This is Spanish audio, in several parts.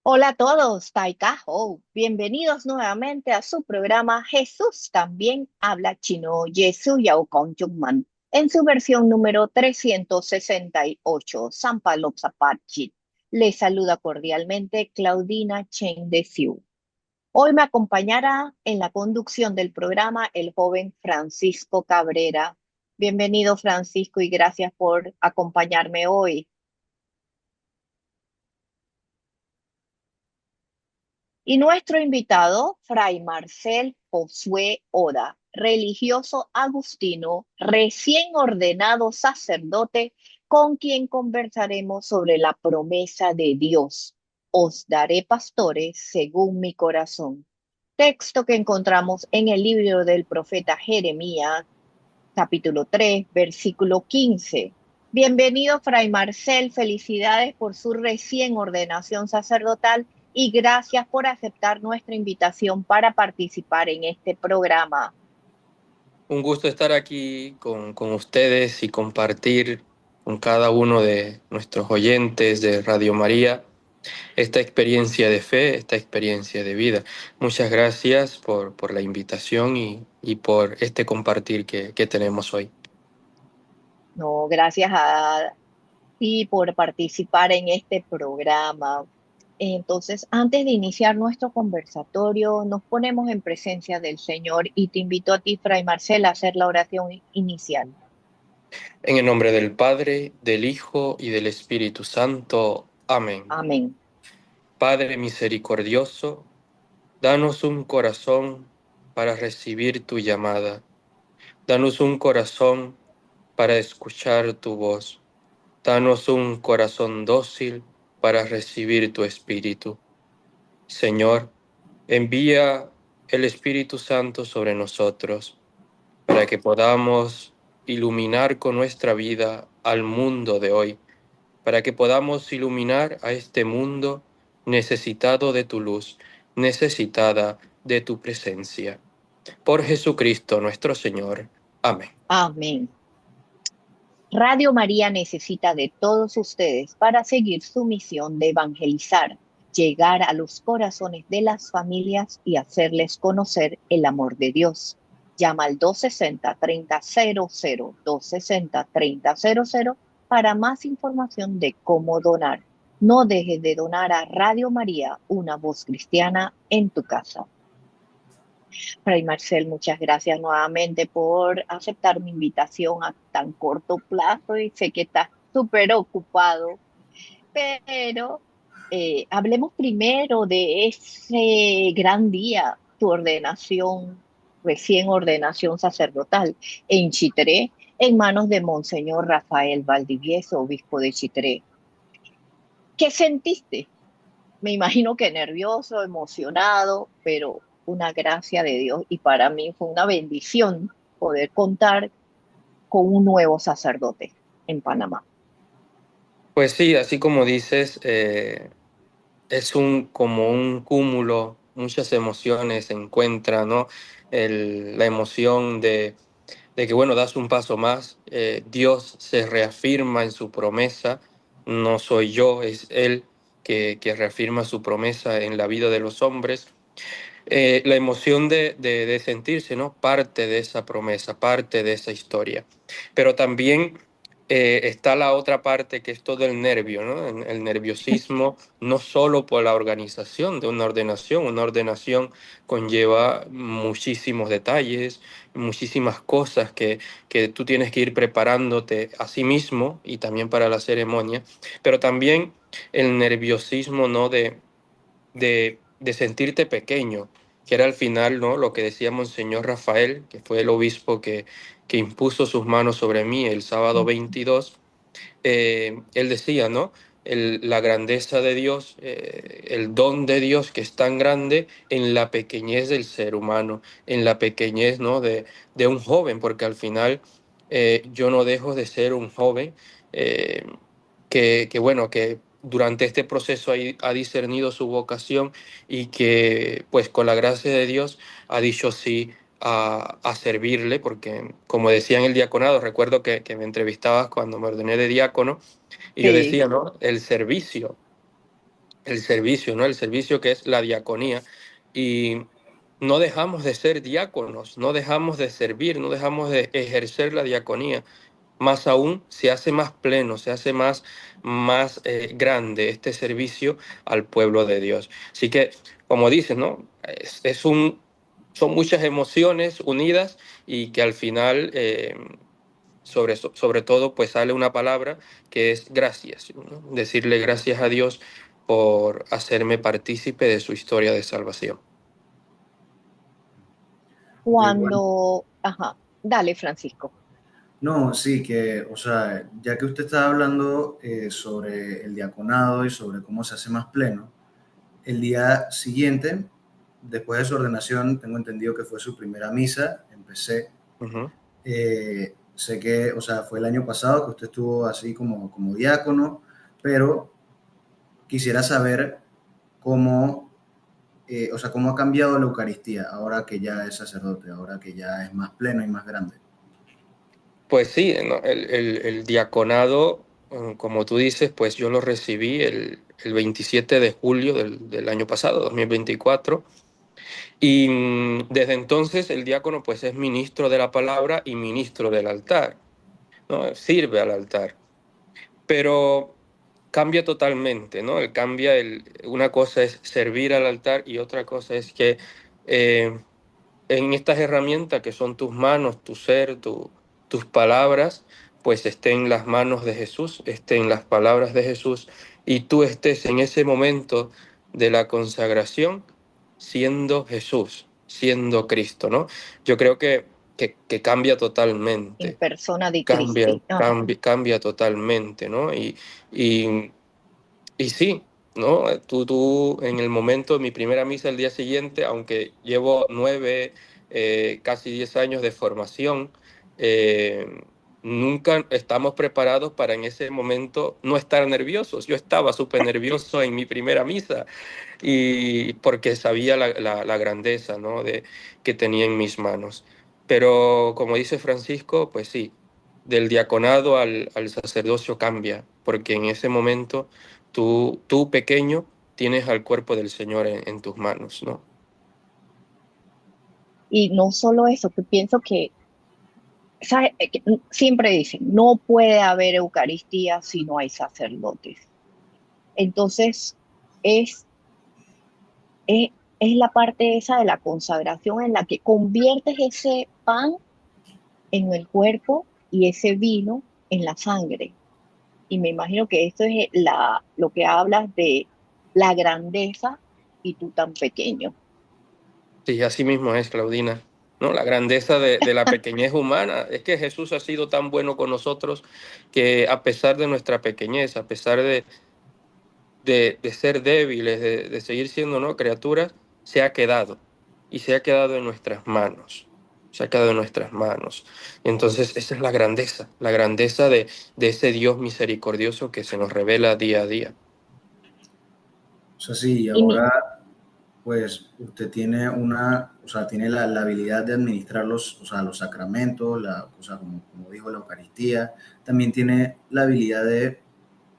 Hola a todos, Taikaho. Bienvenidos nuevamente a su programa Jesús también habla chino, Yesu Yao Kong Man, en su versión número 368, Sampalopsapachi. Les saluda cordialmente Claudina Chen de Siu. Hoy me acompañará en la conducción del programa el joven Francisco Cabrera. Bienvenido, Francisco, y gracias por acompañarme hoy. Y nuestro invitado, Fray Marcel Josué Oda, religioso agustino, recién ordenado sacerdote, con quien conversaremos sobre la promesa de Dios. Os daré pastores según mi corazón. Texto que encontramos en el libro del profeta Jeremías, capítulo 3, versículo 15. Bienvenido, Fray Marcel. Felicidades por su recién ordenación sacerdotal y gracias por aceptar nuestra invitación para participar en este programa. Un gusto estar aquí con ustedes y compartir con cada uno de nuestros oyentes de Radio María esta experiencia de fe, esta experiencia de vida. Muchas gracias por la invitación y por este compartir que tenemos hoy. No, gracias a ti por participar en este programa. Entonces, antes de iniciar nuestro conversatorio, nos ponemos en presencia del Señor y te invito a ti, Fray Marcel, a hacer la oración inicial. En el nombre del Padre, del Hijo y del Espíritu Santo. Amén. Amén. Padre misericordioso, danos un corazón para recibir tu llamada. Danos un corazón para escuchar tu voz. Danos un corazón dócil para recibir tu Espíritu. Señor, envía el Espíritu Santo sobre nosotros para que podamos iluminar con nuestra vida al mundo de hoy, para que podamos iluminar a este mundo necesitado de tu luz, necesitada de tu presencia. Por Jesucristo nuestro Señor. Amén. Amén. Radio María necesita de todos ustedes para seguir su misión de evangelizar, llegar a los corazones de las familias y hacerles conocer el amor de Dios. Llama al 260-3000, 260-3000 para más información de cómo donar. No dejes de donar a Radio María, una voz cristiana en tu casa. Fray Marcel, muchas gracias nuevamente por aceptar mi invitación a tan corto plazo y sé que estás súper ocupado, pero hablemos primero de ese gran día, tu ordenación, recién ordenación sacerdotal en Chitré, en manos de Monseñor Rafael Valdivieso, obispo de Chitré. ¿Qué sentiste? Me imagino que nervioso, emocionado, pero una gracia de Dios y para mí fue una bendición poder contar con un nuevo sacerdote en Panamá. Pues sí, así como dices, es como un cúmulo, muchas emociones se encuentran, ¿no? La emoción de que, bueno, das un paso más, Dios se reafirma en su promesa, no soy yo, es Él que reafirma su promesa en la vida de los hombres. La emoción de sentirse, ¿no? Parte de esa promesa, parte de esa historia. Pero también está la otra parte que es todo el nervio, ¿no? El nerviosismo, no solo por la organización de una ordenación conlleva muchísimos detalles, muchísimas cosas que tú tienes que ir preparándote a sí mismo y también para la ceremonia, pero también el nerviosismo, ¿no? De sentirte pequeño, que era al final, ¿no? Lo que decía Monseñor Rafael, que fue el obispo que impuso sus manos sobre mí el sábado 22. Él decía, ¿no? La grandeza de Dios, el don de Dios que es tan grande en la pequeñez del ser humano, en la pequeñez, ¿no? de un joven, porque al final yo no dejo de ser un joven eh, bueno, que durante este proceso ha discernido su vocación y que, pues, con la gracia de Dios ha dicho sí a servirle, porque, como decía en el diaconado, recuerdo que me entrevistabas cuando me ordené de diácono, y yo Sí, decía, ¿no? El servicio. el servicio, ¿no? El servicio que es la diaconía. Y no dejamos de ser diáconos, no dejamos de servir, no dejamos de ejercer la diaconía. Más aún, se hace más pleno, se hace más grande este servicio al pueblo de Dios. Así que, como dices, ¿no? Son muchas emociones unidas y que al final, sobre todo, pues sale una palabra que es gracias, ¿no? Decirle gracias a Dios por hacerme partícipe de su historia de salvación. Bueno, Ajá, dale, Francisco. no, sí, que, o sea, ya que usted está hablando sobre el diaconado y sobre cómo se hace más pleno, el día siguiente, después de su ordenación, tengo entendido que fue su primera misa, empecé. Ujú. Sé que, o sea, fue el año pasado que usted estuvo así como diácono, pero quisiera saber cómo, o sea, cómo ha cambiado la Eucaristía ahora que ya es sacerdote, ahora que ya es más pleno y más grande. Pues sí, ¿no? El diaconado, como tú dices, pues yo lo recibí el 27 de julio del año pasado, 2024. Y desde entonces el diácono pues es ministro de la palabra y ministro del altar, ¿no? Sirve al altar. Pero cambia totalmente, ¿no? Una cosa es servir al altar y otra cosa es que eh, en estas herramientas que son tus manos, tu ser, tus palabras, pues estén en las manos de Jesús, estén en las palabras de Jesús y tú estés en ese momento de la consagración siendo Jesús, siendo Cristo, ¿no? Yo creo que cambia In totalmente, persona di cambia, Christi. Ajá. cambia, cambia totalmente, ¿no? Y, y sí, ¿no? Tú en el momento de mi primera misa el día siguiente, aunque llevo 9, casi 10 años de formación, eh, nunca estamos preparados para en ese momento no estar nerviosos. Yo estaba súper nervioso en mi primera misa y porque sabía la grandeza, ¿no? Que tenía en mis manos. Pero como dice Francisco, pues sí, del diaconado al sacerdocio cambia, porque en ese momento tú pequeño tienes al cuerpo del Señor en tus manos, ¿no? Y no solo eso, que pienso que, Que siempre dicen, no puede haber Eucaristía si no hay sacerdotes. Entonces, es, es la parte esa de la consagración en la que conviertes ese pan en el cuerpo y ese vino en la sangre. Y me imagino que esto es lo que hablas de la grandeza y tú tan pequeño. Sí, así mismo es, Claudina. ¿No? La grandeza de la pequeñez humana es que Jesús ha sido tan bueno con nosotros que a pesar de nuestra pequeñez, a pesar de ser débiles, de seguir siendo, ¿no? Criaturas, se ha quedado y se ha quedado en nuestras manos. Se ha quedado en nuestras manos. Y entonces esa es la grandeza de ese Dios misericordioso que se nos revela día a día. O sea, sí, y Y mi, ahora pues usted tiene o sea, tiene la habilidad de administrar o sea, los sacramentos, o sea, como dijo la Eucaristía, también tiene la habilidad de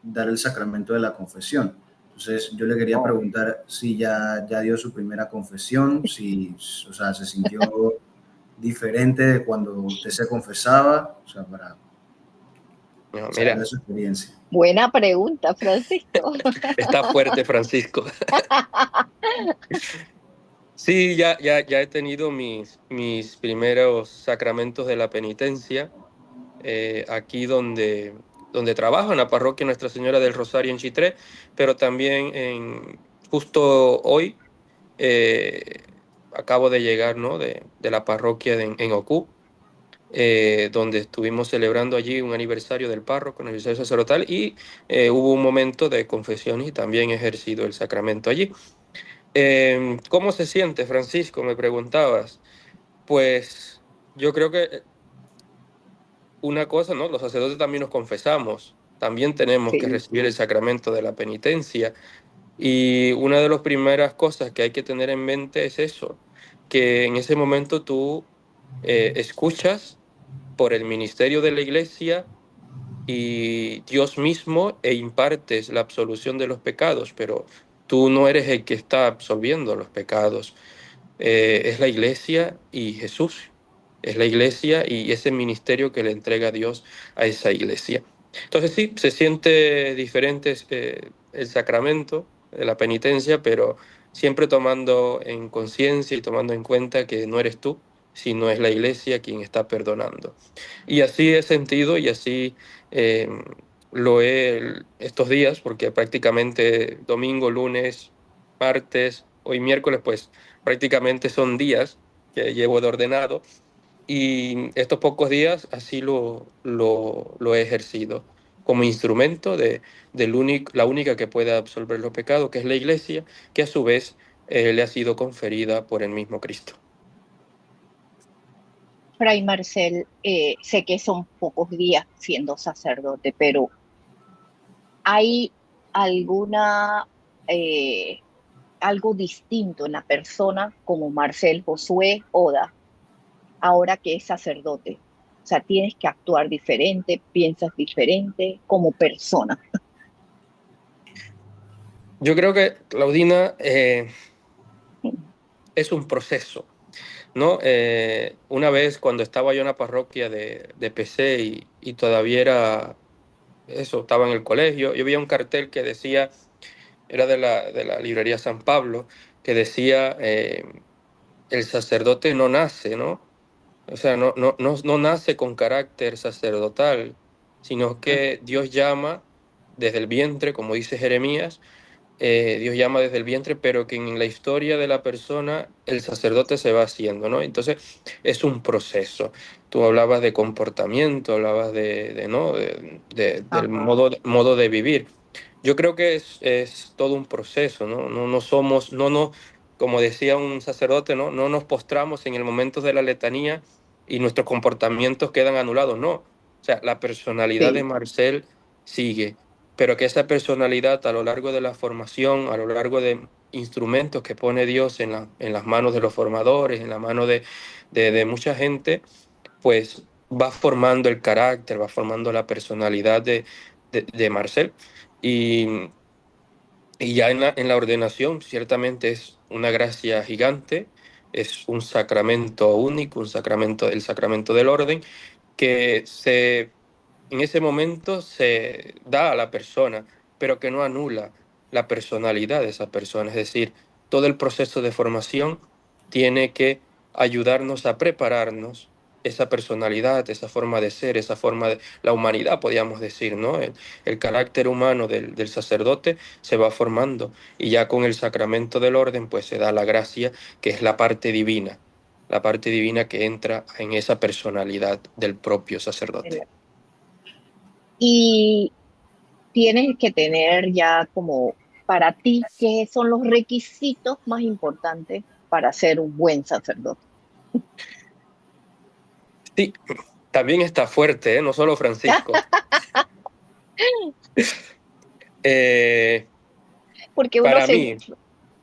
dar el sacramento de la confesión. Entonces, yo le quería oh, preguntar si ya dio su primera confesión, si, o sea, se sintió diferente de cuando usted se confesaba, o sea, para No, saber de mira, su experiencia. buena pregunta, Francisco. está fuerte Francisco. Sí, ya he tenido mis primeros sacramentos de la penitencia, aquí donde trabajo, en la parroquia Nuestra Señora del Rosario en Chitré, pero también justo hoy eh, acabo de llegar, ¿no? de la parroquia en Ocú, donde estuvimos celebrando allí un aniversario del párroco, un aniversario sacerdotal, y hubo un momento de confesión y también he ejercido el sacramento allí. ¿Cómo se siente, Francisco? Me preguntabas. Pues yo creo que una cosa, ¿no? Los sacerdotes también nos confesamos, también tenemos que Sí, recibir el sacramento de la penitencia. Y una de las primeras cosas que hay que tener en mente es eso, que en ese momento tú escuchas por el ministerio de la iglesia y Dios mismo e impartes la absolución de los pecados, pero Tú no eres el que está absolviendo los pecados. Es la iglesia y Jesús. Es la iglesia y ese ministerio que le entrega Dios a esa iglesia. Entonces sí, se siente diferente el sacramento de la penitencia, pero siempre tomando en conciencia y tomando en cuenta que no eres tú, sino es la iglesia quien está perdonando. Y así he sentido y así eh, lo he estos días, porque prácticamente domingo, lunes, martes, hoy miércoles, pues prácticamente son días que llevo de ordenado y estos pocos días así lo he ejercido como instrumento la única que puede absolver los pecados, que es la iglesia, que a su vez le ha sido conferida por el mismo Cristo. Fray Marcel, sé que son pocos días siendo sacerdote, pero ¿hay alguna, eh, algo distinto en la persona como Marcel Josué Oda, ahora que es sacerdote? O sea, tienes que actuar diferente, piensas diferente como persona. Yo creo que, Claudina, es un proceso, ¿no? Una vez cuando estaba yo en la parroquia de PC y todavía era eso, estaba en el colegio, yo veía un cartel que decía, era de la librería San Pablo, que decía, el sacerdote no nace, ¿no? O sea, no nace con carácter sacerdotal, sino que Dios llama desde el vientre, como dice Jeremías, Dios llama desde el vientre, pero que en la historia de la persona el sacerdote se va haciendo, ¿no? Entonces es un proceso. Tú hablabas de comportamiento, hablabas ¿no? Del Ajá, modo de vivir. Yo creo que es todo un proceso, ¿no? No somos, como decía un sacerdote, ¿no? No nos postramos en el momento de la letanía y nuestros comportamientos quedan anulados, no. O sea, la personalidad de sí, Marcel sigue, pero que esa personalidad a lo largo de la formación, a lo largo de instrumentos que pone Dios en las manos de los formadores, en la mano de mucha gente, pues va formando el carácter, va formando la personalidad de Marcel. Y, y ya en la ordenación, ciertamente es una gracia gigante, es un sacramento único, el sacramento del orden, que en ese momento se da a la persona, pero que no anula la personalidad de esa persona. Es decir, todo el proceso de formación tiene que ayudarnos a prepararnos esa personalidad, esa forma de ser, esa forma de la humanidad, podríamos decir, ¿no? El carácter humano del sacerdote se va formando y ya con el sacramento del orden, pues se da la gracia, que es la parte divina que entra en esa personalidad del propio sacerdote. y tienes que tener ya como para ti qué son los requisitos más importantes para ser un buen sacerdote. Sí, también está fuerte, ¿eh? No solo Francisco. Eh, Porque uno para se, mí,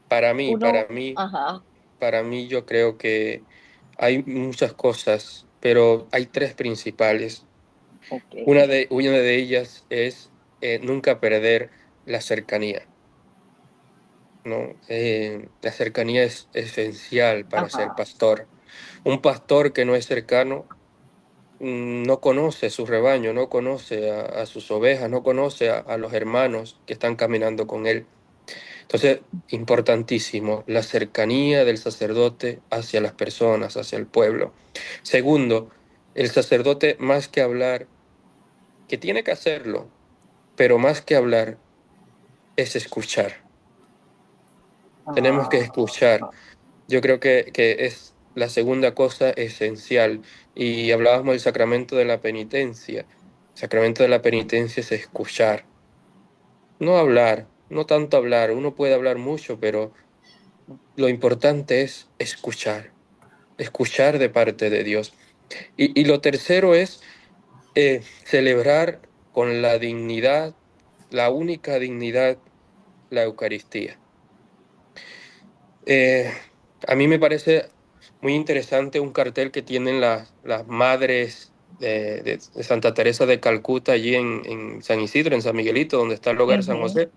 para mí, para uno, mí, ajá, para mí, yo creo que hay muchas cosas, pero hay tres principales. ok, Una de ellas es nunca perder la cercanía, ¿no? La cercanía es esencial para ser ajá, pastor. Un pastor que no es cercano no conoce su rebaño, no conoce a sus ovejas, no conoce a los hermanos que están caminando con él. Entonces, importantísimo, la cercanía del sacerdote hacia las personas, hacia el pueblo. Segundo, el sacerdote más que hablar, que tiene que hacerlo, pero más que hablar es escuchar. Tenemos que ah, escuchar. Yo creo que es la segunda cosa esencial. Y hablábamos del sacramento de la penitencia. El sacramento de la penitencia es escuchar, no hablar, no tanto hablar. Uno puede hablar mucho, pero lo importante es escuchar, escuchar de parte de Dios. Y lo tercero es celebrar con la dignidad, la única dignidad, la Eucaristía. Eh, a mí me parece muy interesante un cartel que tienen las madres de Santa Teresa de Calcuta allí en San Isidro, en San Miguelito, donde está el hogar San ujú, José.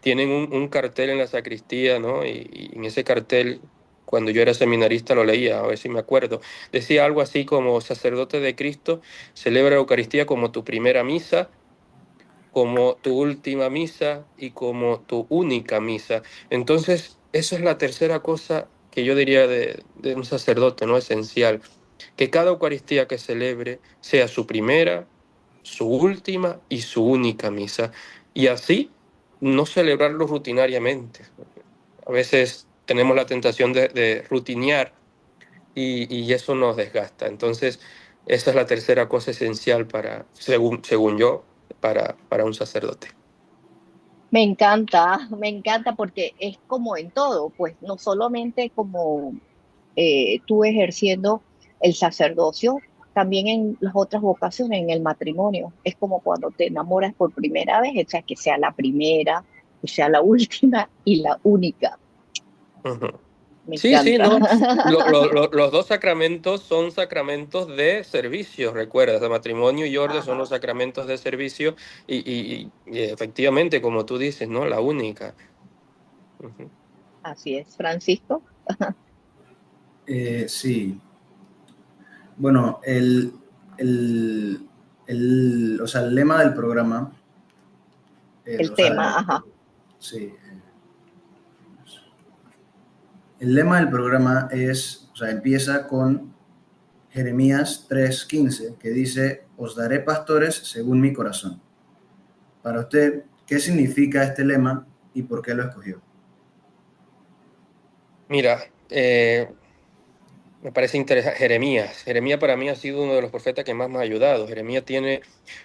tienen un cartel en la sacristía, ¿no? Y en ese cartel, cuando yo era seminarista, lo leía, a ver si me acuerdo. Decía algo así como: sacerdote de Cristo, celebra la Eucaristía como tu primera misa, como tu última misa y como tu única misa. Entonces, eso es la tercera cosa que yo diría de un sacerdote, ¿no? Esencial. Que cada Eucaristía que celebre sea su primera, su última y su única misa. Y así no celebrarlo rutinariamente. A veces tenemos la tentación de rutinear y eso nos desgasta. Entonces, esa es la tercera cosa esencial para, según yo, para un sacerdote. me encanta porque es como en todo, pues no solamente como tú ejerciendo el sacerdocio, también en las otras vocaciones, en el matrimonio. Es como cuando te enamoras por primera vez, o sea, que sea la primera, que sea la última y la única. Ujú. Me Sí, sí, encanta. no. Los dos sacramentos son sacramentos de servicio, recuerdas, el matrimonio y orden son los Ajá, sacramentos de servicio y efectivamente, como tú dices, ¿no? La única. Ujú. así es, Francisco. Sí, bueno, o sea, el lema del programa, El o sea, tema, ajá. sí, el lema del programa es, o sea, empieza con Jeremías 3:15, que dice, os daré pastores según mi corazón. Para usted, ¿qué significa este lema y por qué lo escogió? Mira, me parece interesante. Jeremías para mí ha sido uno de los profetas que más me ha ayudado. Jeremías tiene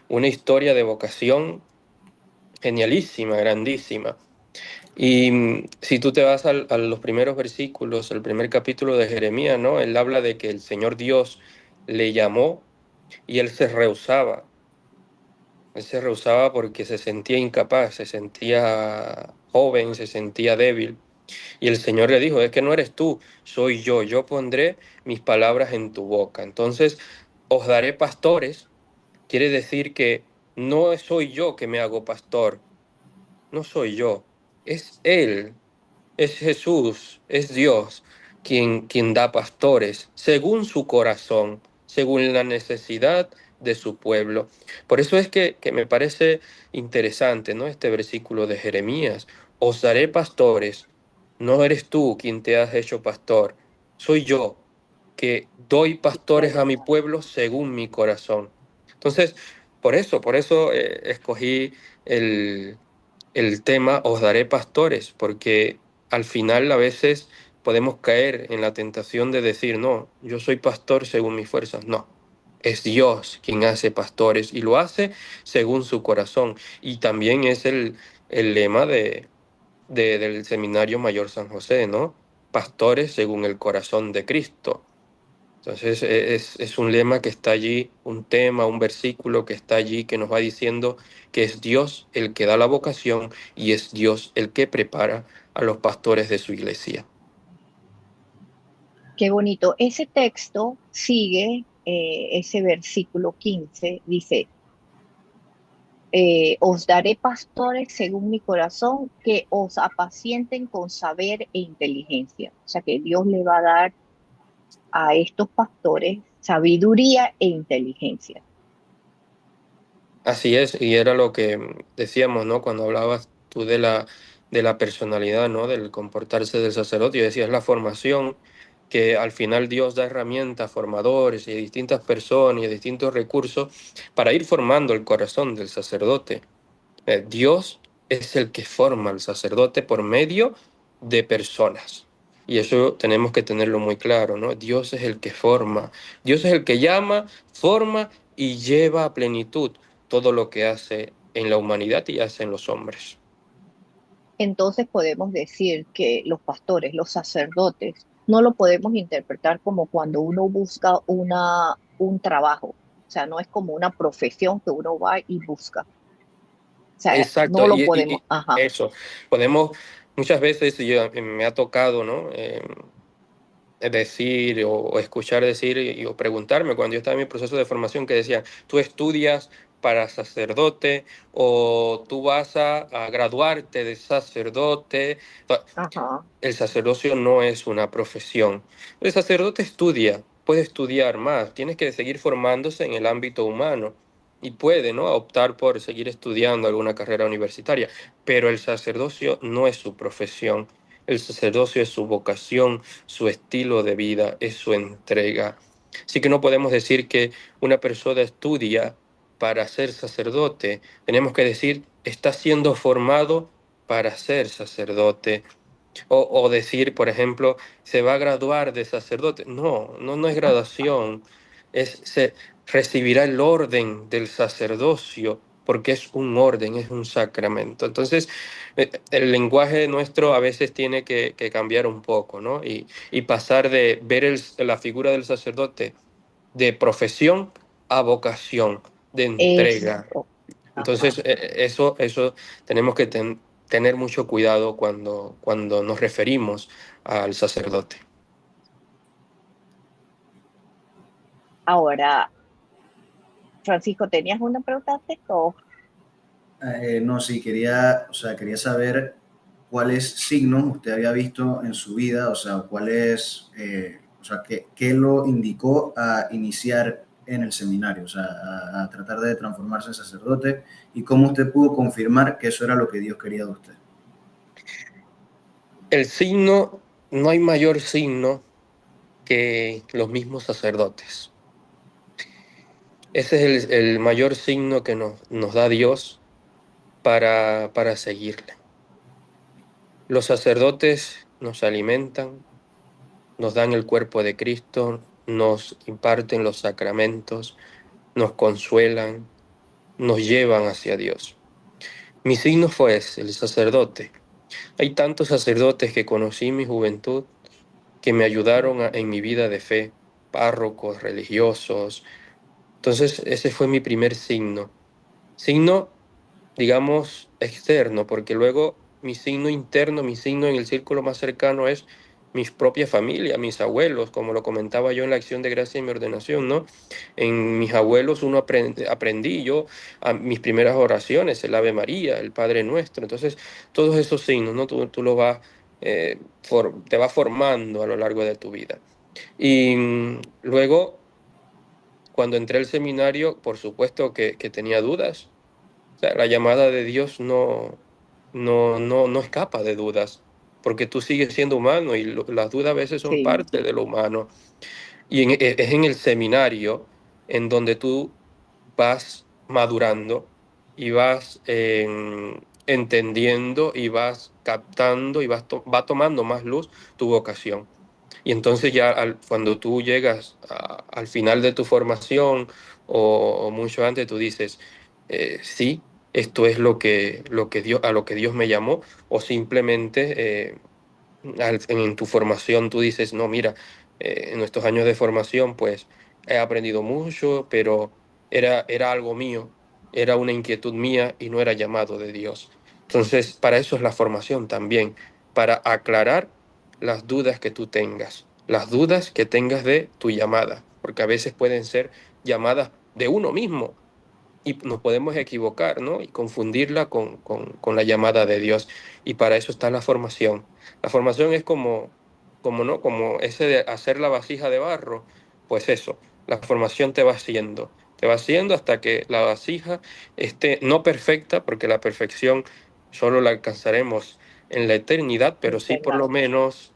una historia de vocación genialísima, grandísima. Y si tú te vas a los primeros versículos, el primer capítulo de Jeremías, ¿no? Él habla de que el Señor Dios le llamó y él se rehusaba. Él se rehusaba porque se sentía incapaz, se sentía joven, se sentía débil. Y el Señor le dijo: es que no eres tú, soy yo pondré mis palabras en tu boca. Entonces, os daré pastores, quiere decir que no soy yo que me hago pastor, no soy yo, es Él. Es Jesús, es Dios quien da pastores según su corazón, según la necesidad de su pueblo. Por eso es que me parece interesante, ¿no? Este versículo de Jeremías. Os daré pastores, no eres tú quien te has hecho pastor, soy yo que doy pastores a mi pueblo según mi corazón. Entonces, por eso escogí el tema os daré pastores, porque al final a veces podemos caer en la tentación de decir: no, yo soy pastor según mis fuerzas. No, es Dios quien hace pastores y lo hace según su corazón. Y también es el lema del Seminario Mayor San José, ¿no? Pastores según el corazón de Cristo. Entonces es un lema que está allí, un tema, un versículo que está allí que nos va diciendo que es Dios el que da la vocación y es Dios el que prepara a los pastores de su iglesia. Qué bonito. Ese texto sigue, ese versículo 15 dice, os daré pastores según mi corazón que os apacienten con saber e inteligencia. O sea que Dios le va a dar a estos pastores sabiduría e inteligencia. Así es, y era lo que decíamos, ¿no? Cuando hablabas tú de la personalidad, ¿no? Del comportarse del sacerdote, y decías la formación, que al final Dios da herramientas, formadores y a distintas personas y a distintos recursos para ir formando el corazón del sacerdote. Dios es el que forma al sacerdote por medio de personas. Y eso tenemos que tenerlo muy claro, ¿no? Dios es el que forma, Dios es el que llama, forma y lleva a plenitud todo lo que hace en la humanidad y hace en los hombres. Entonces podemos decir que los pastores, los sacerdotes, no lo podemos interpretar como cuando uno busca un trabajo. O sea, no es como una profesión que uno va y busca. O sea, Exacto, no lo y podemos, ajá. eso, podemos, muchas veces me ha tocado, ¿no? Decir o escuchar decir o preguntarme cuando yo estaba en mi proceso de formación que decían: tú estudias para sacerdote o tú vas a graduarte de sacerdote. Ajá. El sacerdocio no es una profesión. El sacerdote estudia, puede estudiar más, tienes que seguir formándose en el ámbito humano y puede, ¿no?, optar por seguir estudiando alguna carrera universitaria, pero el sacerdocio no es su profesión. El sacerdocio es su vocación, su estilo de vida, es su entrega. Así que no podemos decir que una persona estudia para ser sacerdote. Tenemos que decir, está siendo formado para ser sacerdote. O decir, por ejemplo, se va a graduar de sacerdote. No, no, no es graduación. Recibirá el orden del sacerdocio porque es un orden, es un sacramento. Entonces, el lenguaje nuestro a veces tiene que cambiar un poco, ¿no? Y pasar de ver la figura del sacerdote de profesión a vocación, de entrega. Eso. Ajá. Entonces, eso tenemos que tener mucho cuidado cuando nos referimos al sacerdote. Ahora, Francisco, ¿tenías una pregunta antes o? No, sí, quería, o sea, quería saber cuáles signos usted había visto en su vida, o sea, cuáles, o sea, qué lo indicó a iniciar en el seminario, o sea, a tratar de transformarse en sacerdote y cómo usted pudo confirmar que eso era lo que Dios quería de usted. El signo, no hay mayor signo que los mismos sacerdotes. Ese es el mayor signo que nos da Dios para seguirle. Los sacerdotes nos alimentan, nos dan el cuerpo de Cristo, nos imparten los sacramentos, nos consuelan, nos llevan hacia Dios. Mi signo fue ese, el sacerdote. Hay tantos sacerdotes que conocí en mi juventud que me ayudaron en mi vida de fe, párrocos, religiosos. Entonces, ese fue mi primer signo. Signo, digamos, externo, porque luego mi signo interno, mi signo en el círculo más cercano es mi propia familia, mis abuelos, como lo comentaba yo en la acción de gracia y mi ordenación, ¿no? En mis abuelos aprendí yo a mis primeras oraciones, el Ave María, el Padre Nuestro. Entonces, todos esos signos, ¿no? Tú lo vas, te vas formando a lo largo de tu vida. Y luego, cuando entré al seminario, por supuesto que tenía dudas. O sea, la llamada de Dios no escapa de dudas, porque tú sigues siendo humano y las dudas a veces son Sí. parte de lo humano. Y es en el seminario en donde tú vas madurando y vas entendiendo y vas captando y va tomando más luz tu vocación. Y entonces ya cuando tú llegas al final de tu formación o mucho antes, tú dices, sí, esto es lo que Dios, a lo que Dios me llamó, o simplemente en tu formación tú dices, no, mira, en estos años de formación pues he aprendido mucho, pero era algo mío, era una inquietud mía y no era llamado de Dios. Entonces, para eso es la formación también, para aclarar las dudas que tú tengas, las dudas que tengas de tu llamada, porque a veces pueden ser llamadas de uno mismo y nos podemos equivocar, ¿no? Y confundirla con la llamada de Dios. Y para eso está la formación. La formación es ¿no? Como ese de hacer la vasija de barro, pues eso, la formación te va haciendo hasta que la vasija esté no perfecta, porque la perfección solo la alcanzaremos en la eternidad, pero sí por lo Eternamente. menos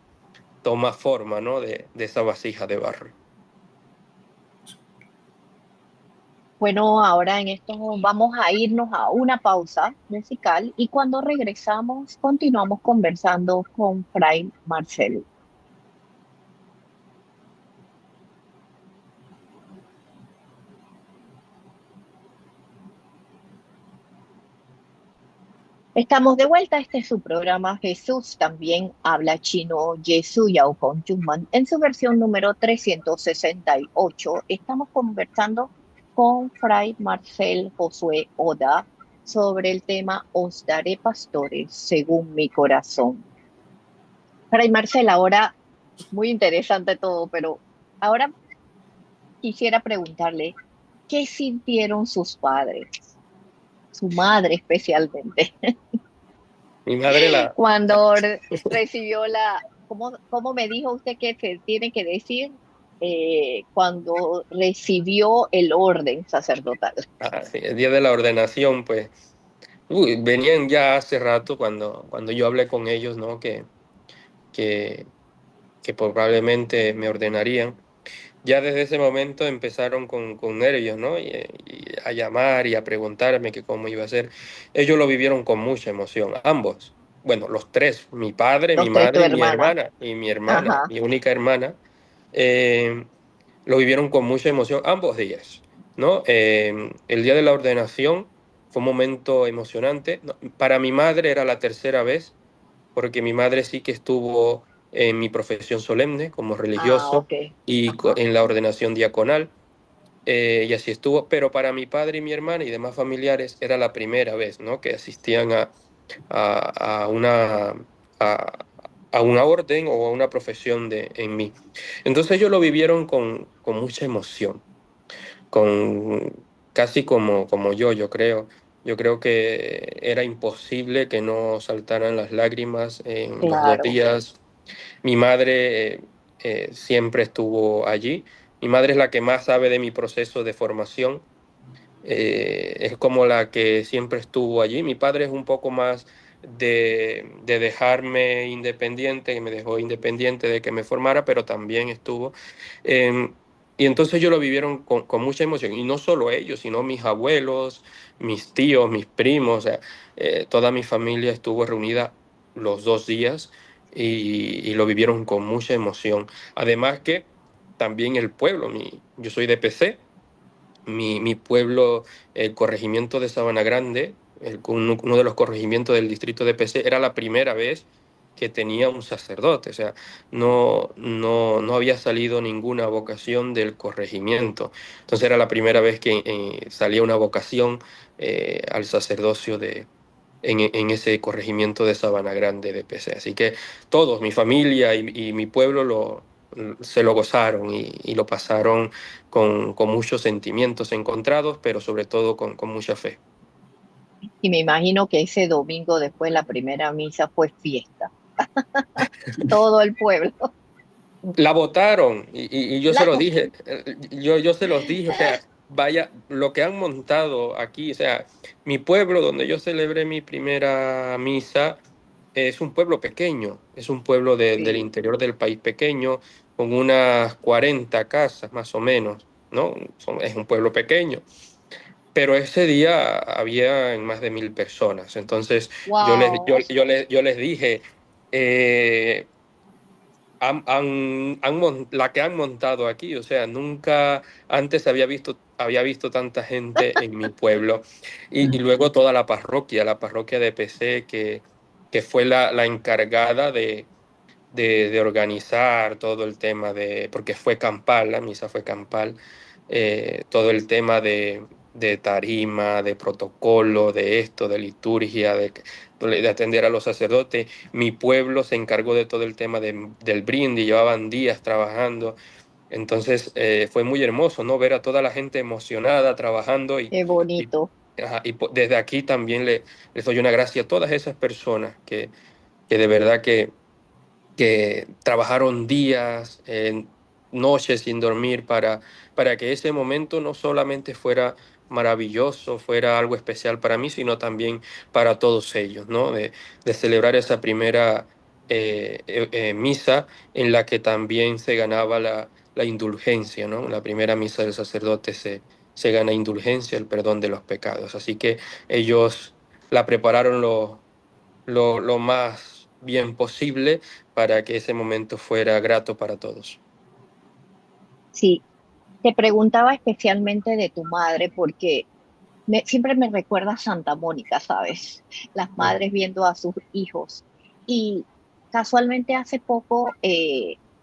toma forma, ¿no? De esa vasija de barro. Bueno, ahora en esto vamos a irnos a una pausa musical y cuando regresamos continuamos conversando con Fray Marcel. Estamos de vuelta, este es su programa Jesús también habla chino, Jesús Yao Kong Chunman. En su versión número 368 estamos conversando con Fray Marcel Josué Oda sobre el tema Os daré pastores según mi corazón. Fray Marcel, ahora muy interesante todo, pero ahora quisiera preguntarle, ¿Qué sintieron sus padres? Su madre especialmente, Mi madre cuando recibió ¿cómo me dijo usted que se tiene que decir? Cuando recibió el orden sacerdotal. sí, el día de la ordenación, pues, venían ya hace rato cuando yo hablé con ellos, ¿no? Que, que probablemente me ordenarían. Ya desde ese momento empezaron con nervios, ¿no? Y a llamar y a preguntarme que cómo iba a ser. Ellos lo vivieron con mucha emoción, ambos. Bueno, los tres, mi padre, mi Los tres, tu madre hermana. y mi hermana, Ajá. mi única hermana, eh, lo vivieron con mucha emoción ambos días, ¿no? El día de la ordenación fue un momento emocionante. No, para mi madre era la tercera vez, porque mi madre sí que estuvo en mi profesión solemne como Ah, religioso ok. y Ajá. en la ordenación diaconal, y así estuvo, pero para mi padre y mi hermana y demás familiares era la primera vez, ¿no? Que asistían a una, a, a una orden o a una profesión en mí. Entonces ellos lo vivieron con mucha emoción, casi como yo creo. Yo creo que era imposible que no saltaran las lágrimas en los dos Claro. días. Mi madre siempre estuvo allí. Mi madre es la que más sabe de mi proceso de formación. Es como la que siempre estuvo allí. Mi padre es un poco más de dejarme independiente, que me dejó independiente de que me formara, pero también estuvo. Eh, y entonces ellos lo vivieron con mucha emoción. Y no solo ellos, sino mis abuelos, mis tíos, mis primos, o sea, toda mi familia estuvo reunida los dos días y lo vivieron con mucha emoción. Además que también el pueblo, yo soy de PC. Mi pueblo, el corregimiento de Sabana Grande, uno de los corregimientos del distrito de PC, era la primera vez que tenía un sacerdote. O sea, no había salido ninguna vocación del corregimiento. Entonces era la primera vez que salía una vocación al sacerdocio en ese corregimiento de Sabana Grande de PC. Así que todos, mi familia y mi pueblo, se lo gozaron y lo pasaron con muchos sentimientos encontrados, pero sobre todo con mucha fe. Y me imagino que ese domingo después la primera misa fue fiesta. Todo el pueblo. La votaron y yo se La- lo dije, yo se los dije, o sea, vaya, lo que han montado aquí, o sea, mi pueblo donde yo celebré mi primera misa es un pueblo pequeño, es un pueblo del sí. interior del país pequeño, con unas 40 casas más o menos, ¿no? Es un pueblo pequeño. Pero ese día había más de 1.000 personas. Entonces Wow. yo les dije, eh, la que han montado aquí, o sea, nunca antes había visto tanta gente en mi pueblo. Y luego toda la parroquia de PC, que fue la encargada de organizar todo el tema porque fue campal, la misa fue campal, todo el tema de tarima, de protocolo, de esto, de liturgia, de atender a los sacerdotes. Mi pueblo se encargó de todo el tema del brindis, llevaban días trabajando. Entonces fue muy hermoso, ¿no? Ver a toda la gente emocionada trabajando Qué y, bonito. ajá, desde aquí también les doy una gracia a todas esas personas que de verdad que trabajaron días, noches sin dormir para que ese momento no solamente fuera maravilloso, fuera algo especial para mí, sino también para todos ellos, ¿no? De celebrar esa primera misa en la que también se ganaba la indulgencia, ¿no? La primera misa del sacerdote se gana indulgencia, el perdón de los pecados. Así que ellos la prepararon lo más bien posible para que ese momento fuera grato para todos. Sí, te preguntaba especialmente de tu madre porque siempre me recuerda a Santa Mónica, ¿sabes? Las madres viendo a sus hijos. Y casualmente hace poco,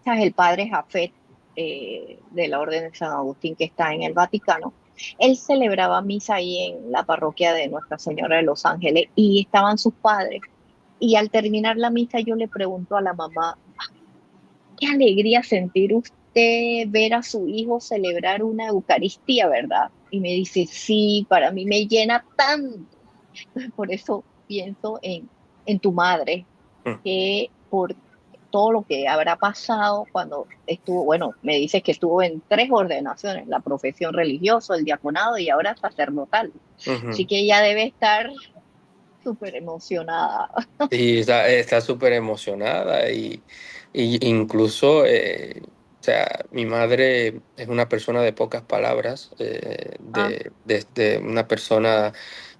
¿sabes? El padre Jafet, de la Orden de San Agustín que está en el Vaticano, él celebraba misa ahí en la parroquia de Nuestra Señora de los Ángeles y estaban sus padres. Y al terminar la misa yo le pregunto a la mamá, qué alegría sentir usted ver a su hijo celebrar una Eucaristía, ¿verdad? Y me dice, sí, para mí me llena tanto. Por eso pienso en tu madre, Mm. que por todo lo que habrá pasado cuando estuvo, bueno, me dices que estuvo en tres ordenaciones, la profesión religiosa, el diaconado y ahora sacerdotal. Así Ujú. que ella debe estar súper emocionada. Y está súper emocionada y incluso, o sea, mi madre es una persona de pocas palabras, Ah, de una persona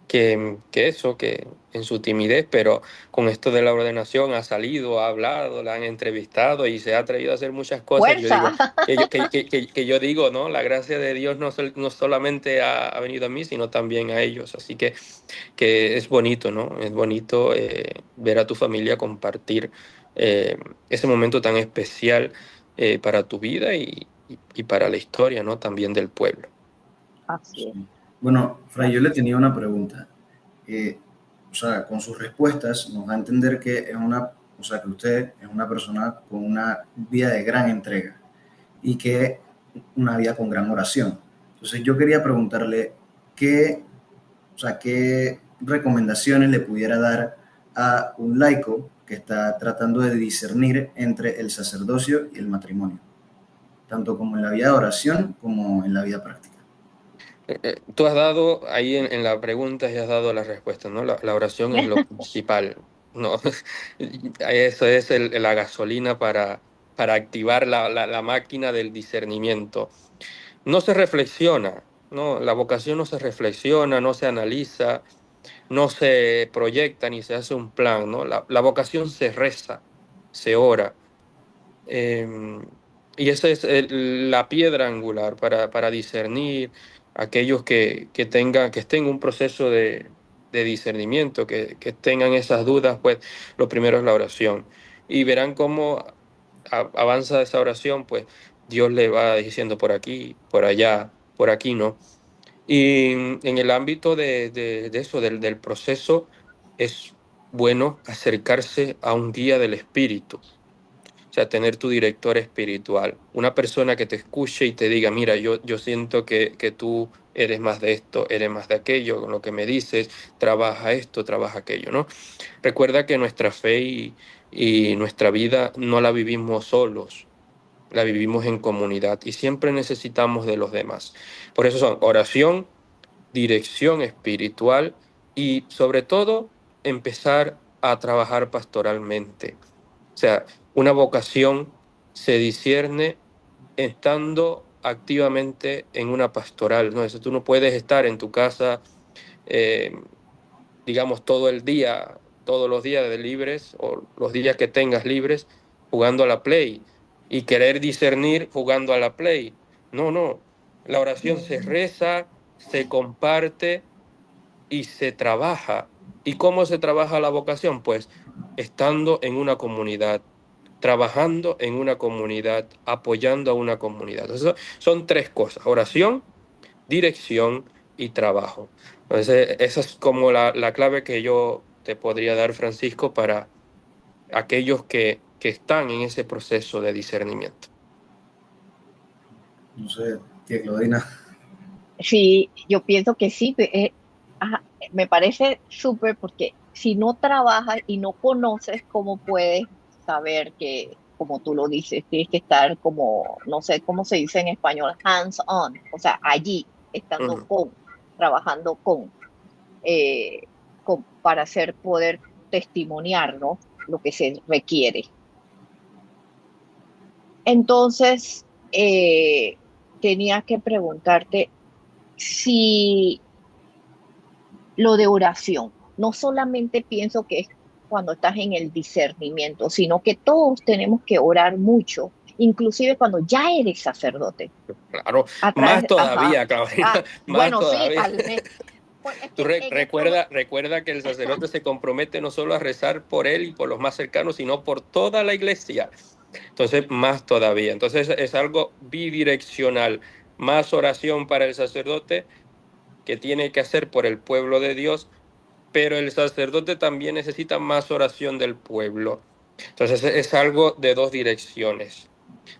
que en su timidez, pero con esto de la ordenación ha salido, ha hablado, la han entrevistado y se ha atrevido a hacer muchas cosas. Yo digo, fuerza. que yo digo, ¿no? La gracia de Dios no solamente ha venido a mí, sino también a ellos. Así que es bonito, ¿no? Es bonito ver a tu familia compartir eh, ese momento tan especial para tu vida y para la historia, ¿no? También del pueblo. Así es. Sí. Bueno, Fray, yo le Así. tenía una pregunta. Eh, o sea, con sus respuestas nos da a entender que es una, o sea, que usted es una persona con una vida de gran entrega y que una vida con gran oración. Entonces yo quería preguntarle qué, o sea, qué recomendaciones le pudiera dar a un laico que está tratando de discernir entre el sacerdocio y el matrimonio, tanto como en la vida de oración como en la vida práctica. Tú has dado ahí en la pregunta y has dado la respuesta, ¿no? La oración es lo principal, ¿no? Eso es la gasolina para activar la máquina del discernimiento. No se reflexiona, ¿no? La vocación no se reflexiona, no se analiza, no se proyecta ni se hace un plan, ¿no? La vocación se reza, se ora. Eh, y esa es la piedra angular para discernir aquellos que estén en un proceso de discernimiento, que tengan esas dudas, pues lo primero es la oración. Y verán cómo avanza esa oración, pues Dios le va diciendo por aquí, por allá, por aquí, ¿no? Y en el ámbito de eso, del proceso, es bueno acercarse a un guía del espíritu, o sea, tener tu director espiritual, una persona que te escuche y te diga, mira, yo siento que tú eres más de esto, eres más de aquello, con lo que me dices, trabaja esto, trabaja aquello, ¿no? Recuerda que nuestra fe y nuestra vida no la vivimos solos, la vivimos en comunidad y siempre necesitamos de los demás. Por eso son oración, dirección espiritual y sobre todo empezar a trabajar pastoralmente. O sea, una vocación se discierne estando activamente en una pastoral, ¿no? Eso tú no puedes estar en tu casa, eh, digamos, todo el día, todos los días de libres o los días que tengas libres jugando a la Play y querer discernir jugando a la Play. No, no. La oración se reza, se comparte y se trabaja. ¿Y cómo se trabaja la vocación? Pues estando en una comunidad, trabajando en una comunidad, apoyando a una comunidad. Entonces, son tres cosas: oración, dirección y trabajo. Entonces, esa es como la clave que yo te podría dar, Francisco, para aquellos que están en ese proceso de discernimiento. No sé, tía Claudina. Sí, yo pienso que sí, ajá, me parece súper porque si no trabajas y no conoces, ¿cómo puedes saber que, como tú lo dices, tienes que estar como, no sé cómo se dice en español, hands on, o sea, allí, estando Ujú. con, trabajando eh, para hacer, poder testimoniar, ¿no? Lo que se requiere. Entonces, tenía que preguntarte si lo de oración. No solamente pienso que es cuando estás en el discernimiento, sino que todos tenemos que orar mucho, inclusive cuando ya eres sacerdote. Claro, A más través, ajá. todavía, Claudina, más Bueno, sí, todavía. tal vez. Pues es Tú que en esto, recuerda que el sacerdote se compromete no solo a rezar por él y por los más cercanos, sino por toda la iglesia. Entonces, más todavía. Entonces, es algo bidireccional. Más oración para el sacerdote que tiene que hacer por el pueblo de Dios, pero el sacerdote también necesita más oración del pueblo. Entonces, es algo de dos direcciones.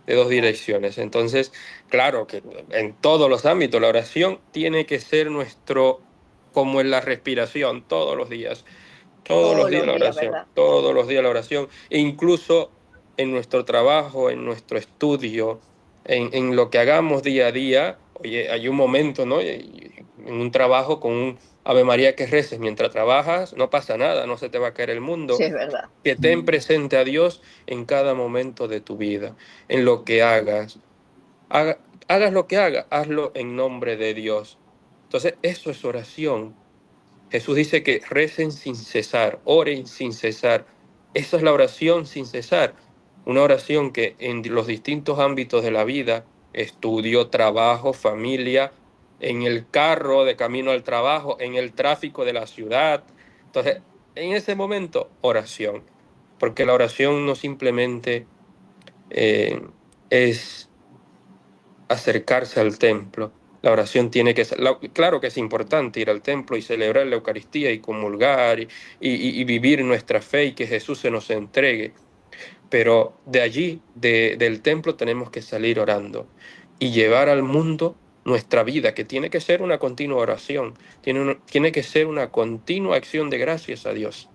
de dos direcciones. Entonces, claro que en todos los ámbitos la oración tiene que ser nuestro, como en la respiración, todos los Todos días los la días, oración, ¿verdad? todos los días la oración, e incluso en nuestro trabajo, en nuestro estudio, en lo que hagamos día a día. Oye, hay un momento, ¿no? En un trabajo con un Ave María que reces mientras trabajas, no pasa nada, no se te va a caer el Sí, mundo. es verdad. Que ten presente a Dios en cada momento de tu vida, en lo que hagas. Hagas lo que hagas, hazlo en nombre de Dios. Entonces, eso es oración. Jesús dice que recen sin cesar, oren sin cesar. Esa es la oración sin cesar. Una oración que en los distintos ámbitos de la vida, estudio, trabajo, familia, en el carro de camino al trabajo, en el tráfico de la ciudad. Entonces, en ese momento, oración. Porque la oración no simplemente eh, es acercarse al templo. La oración tiene que ser, claro que es importante ir al templo y celebrar la Eucaristía y comulgar y vivir nuestra fe y que Jesús se nos entregue, pero de allí, del templo, tenemos que salir orando y llevar al mundo nuestra vida, que tiene que ser una continua oración, tiene que ser una continua acción de gracias a Dios.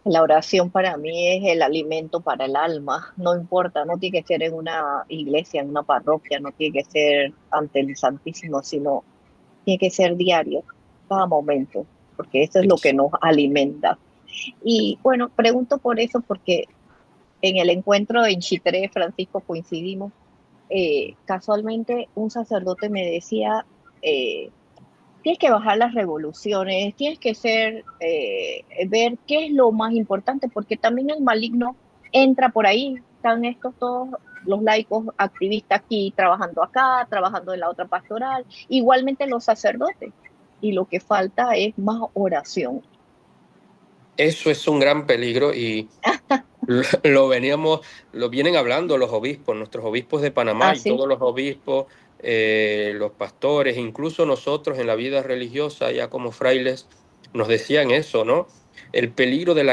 La oración para mí es el alimento para el alma, no importa, no tiene que ser en una iglesia, en una parroquia, no tiene que ser ante el Santísimo, sino tiene que ser diario, cada momento, porque eso es lo que nos alimenta. Y bueno, pregunto por eso porque en el encuentro en Chitré, Francisco, coincidimos. Casualmente un sacerdote me decía, eh, tienes que bajar las revoluciones, tienes que ver qué es lo más importante, porque también el maligno entra por ahí, están estos todos los laicos activistas aquí, trabajando acá, trabajando en la otra pastoral, igualmente los sacerdotes, y lo que falta es más oración. Eso es un gran peligro y veníamos, lo vienen hablando los obispos, nuestros obispos de Panamá y Así, todos los obispos, los pastores, incluso nosotros en la vida religiosa, ya como frailes, nos decían eso, ¿no? El peligro del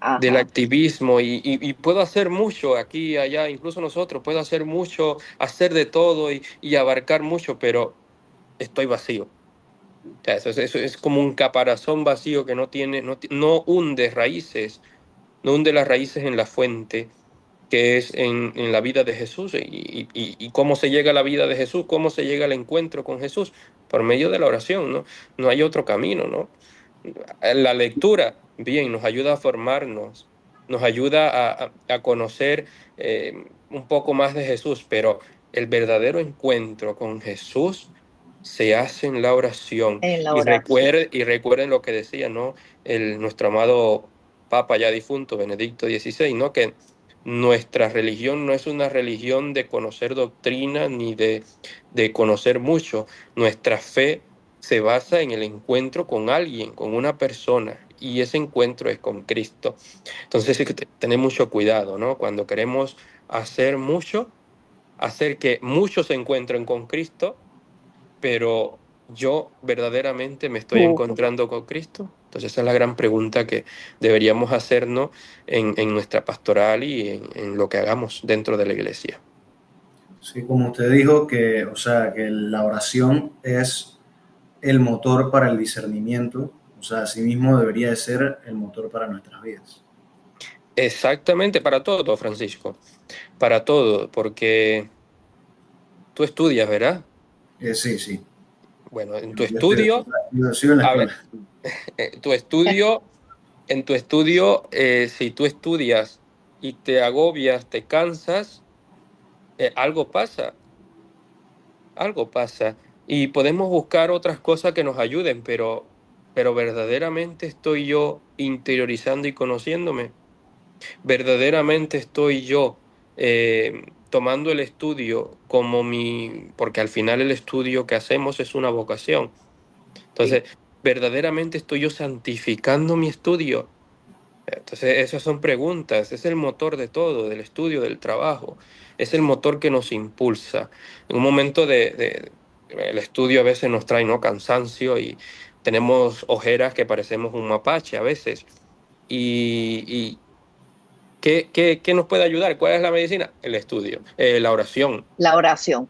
ajá, activismo y puedo hacer mucho aquí y allá, incluso nosotros, puedo hacer mucho, hacer de todo y abarcar mucho, pero estoy vacío. O sea, eso es como un caparazón vacío que no tiene, no hunde raíces, no hunde las raíces en la fuente, que es en la vida de Jesús. Y cómo se llega a la vida de Jesús, cómo se llega al encuentro con Jesús, por medio de la oración, ¿no? No hay otro camino, ¿no? La lectura, bien, nos ayuda a formarnos, nos ayuda a conocer un poco más de Jesús, pero el verdadero encuentro con Jesús se hace en la oración. en la Y oración. recuerden lo que decía, ¿no? Nuestro amado Papa ya difunto, Benedicto XVI, ¿no? Que nuestra religión no es una religión de conocer doctrina ni de conocer mucho. Nuestra fe se basa en el encuentro con alguien, con una persona, y ese encuentro es con Cristo. Entonces hay que tener mucho cuidado, ¿no? Cuando queremos hacer mucho, hacer que muchos se encuentren con Cristo, pero yo verdaderamente me estoy Tú, encontrando con Cristo. Entonces esa es la gran pregunta que deberíamos hacernos en nuestra pastoral y en lo que hagamos dentro de la iglesia. Sí, como usted dijo, que, o sea, que la oración es el motor para el discernimiento, o sea, asimismo debería de ser el motor para nuestras vidas. Exactamente, para todo, Francisco, para todo, porque tú estudias, ¿verdad? Sí, sí, Bueno, en tu yo estoy, o estudio, sea, yo sigo en la a ver, escuela. tu estudio, en tu estudio, si tú estudias y te agobias, te cansas, algo pasa, algo pasa. Y podemos buscar otras cosas que nos ayuden, pero verdaderamente estoy yo interiorizando y conociéndome. Verdaderamente estoy yo tomando el estudio como porque al final el estudio que hacemos es una vocación. sí. Entonces, verdaderamente estoy yo santificando mi estudio. Entonces, esas son preguntas, es el motor de todo, del estudio, del trabajo, es el motor que nos impulsa. En un momento el estudio a veces nos trae, ¿no? Cansancio y tenemos ojeras que parecemos un mapache a veces. Y ¿Qué nos puede ayudar? ¿Cuál es la medicina? El estudio, la oración. La oración.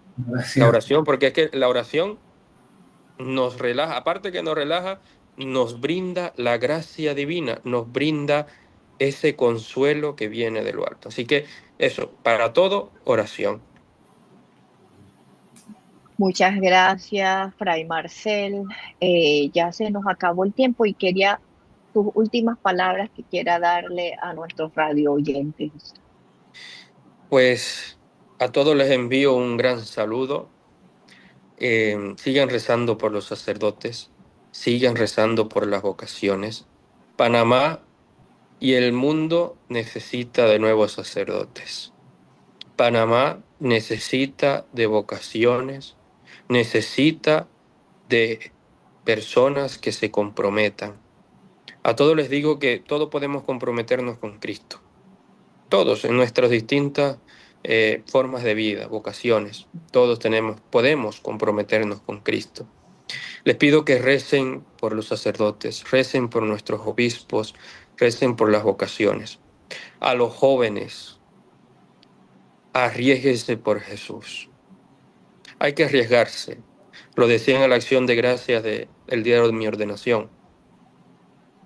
La oración, porque es que la oración nos relaja, aparte que nos relaja, nos brinda la gracia divina, nos brinda ese consuelo que viene de lo alto. Así que eso, para todo, oración. Muchas gracias, Fray Marcel. Ya se nos acabó el tiempo y quería tus últimas palabras que quiera darle a nuestros radio oyentes. Pues a todos les envío un gran saludo. Sigan rezando por los sacerdotes, sigan rezando por las vocaciones. Panamá y el mundo necesita de nuevos sacerdotes. Panamá necesita de vocaciones, necesita de personas que se comprometan. A todos les digo que todos podemos comprometernos con Cristo. Todos en nuestras distintas formas de vida, vocaciones, todos podemos comprometernos con Cristo. Les pido que recen por los sacerdotes, recen por nuestros obispos, recen por las vocaciones. A los jóvenes, arriésguense por Jesús. Hay que arriesgarse. Lo decía en la acción de gracias del día de mi ordenación.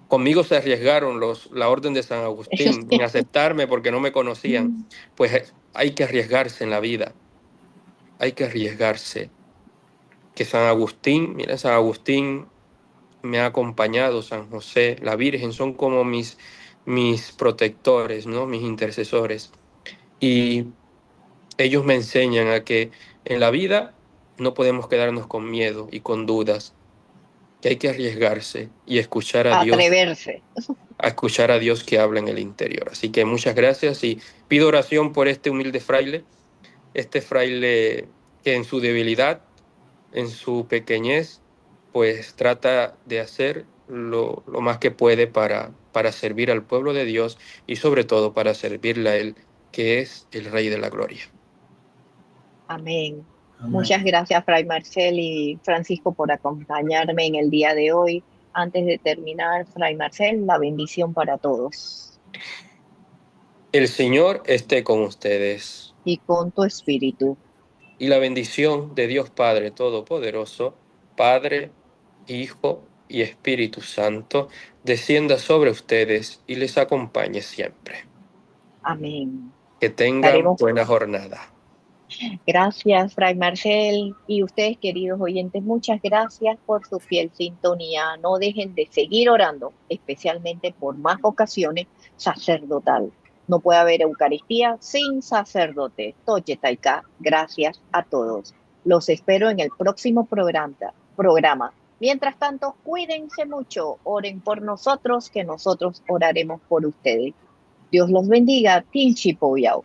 Conmigo se arriesgaron la orden de San Agustín en aceptarme porque no me conocían. Pues hay que arriesgarse en la vida. Hay que arriesgarse. Que San Agustín, mira, San Agustín me ha acompañado, San José, la Virgen, son como mis protectores, ¿no? Mis intercesores. Y ellos me enseñan a que en la vida no podemos quedarnos con miedo y con dudas, que hay que arriesgarse y escuchar Atreverse. a escuchar a Dios que habla en el interior. Así que muchas gracias y pido oración por este humilde fraile, este fraile que en su debilidad, en su pequeñez, pues trata de hacer lo más que puede para servir al pueblo de Dios y sobre todo para servirle a Él, que es el Rey de la Gloria. Amén. Amén. Muchas gracias, Fray Marcel y Francisco, por acompañarme en el día de hoy. Antes de terminar, Fray Marcel, la bendición para todos. El Señor esté con ustedes. Y con tu espíritu. Y la bendición de Dios Padre Todopoderoso, Padre, Hijo y Espíritu Santo, descienda sobre ustedes y les acompañe siempre. Amén. Que tengan buena jornada. Gracias, Fray Marcel. Y ustedes, queridos oyentes, muchas gracias por su fiel sintonía. No dejen de seguir orando, especialmente por más vocaciones sacerdotal. No puede haber Eucaristía sin sacerdote. Toche Taika, gracias a todos. Los espero en el próximo programa. Mientras tanto, cuídense mucho, oren por nosotros, que nosotros oraremos por ustedes. Dios los bendiga. Tinchi Poyao.